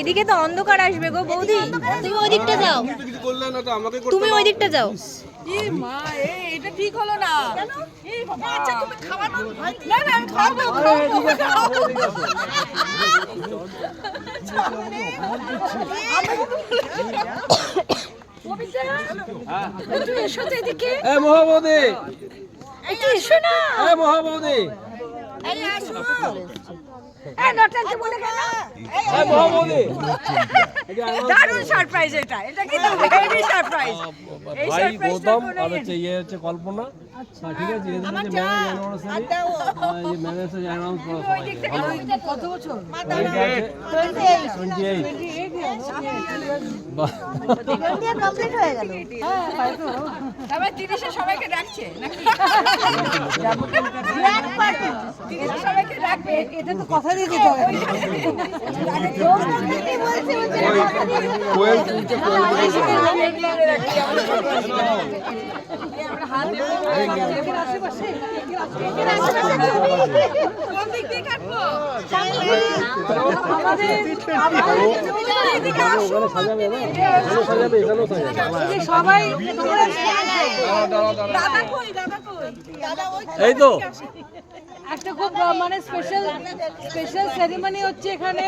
এদিকে তো অন্ধকার আসবে গো বৌদি, তুমি ওই দিকটা যাও, তুমি ওই দিকটা যাও। মা এটা ঠিক হলো না। আচ্ছা তুমি খাওয়ানো না না আমি খাবো এসো তো এদিকে। মহাবৌদি, এসো না মহাবৌদি, দারুণ সারপ্রাইজ এটা, এটা কিন্তু হেভি সারপ্রাইজ। এই সারপ্রাইজটা ইয়ে হচ্ছে কল্পনা। ঠিক আছে, এদের যে ম্যানেজ অ্যানাউন্স করা কত বছর? 28 কমপ্লিট হয়ে গেল। তবে 30 সবাইকে ডাকছে নাকি? সবাইকে ডাকবে, এটা তো কথা দিয়ে দিতে হবে। সবাই এই তো একটা খুব মানে স্পেশাল সেরিমনি হচ্ছে এখানে।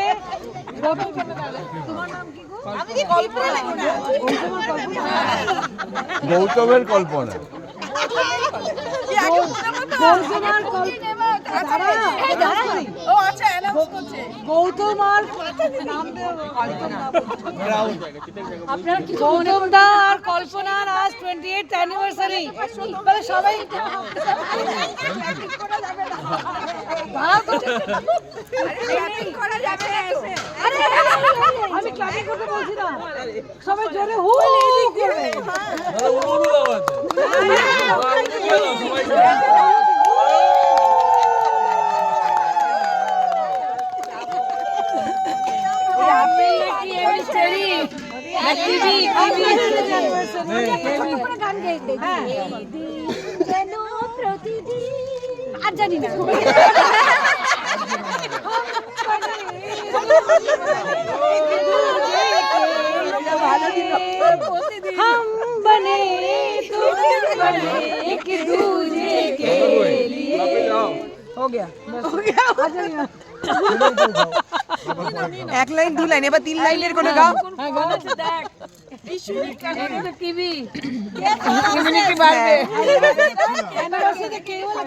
তোমার নাম কি গো? আমি কি কল্পনা? গৌতমের কল্পনা। গৌতম আর গৌতম দা আর কল্পনার আজ 28th অ্যানিভার্সারি। সবাই আমি ক্লাবিং করতে বলছি না, সবাই জোরে হু করবে। আর জানি না हम बने तुम बने एक दूजे के लिए। हो गया এক লাইন দু লাইন, এবার 3 লাইনের করে গাও। দেখ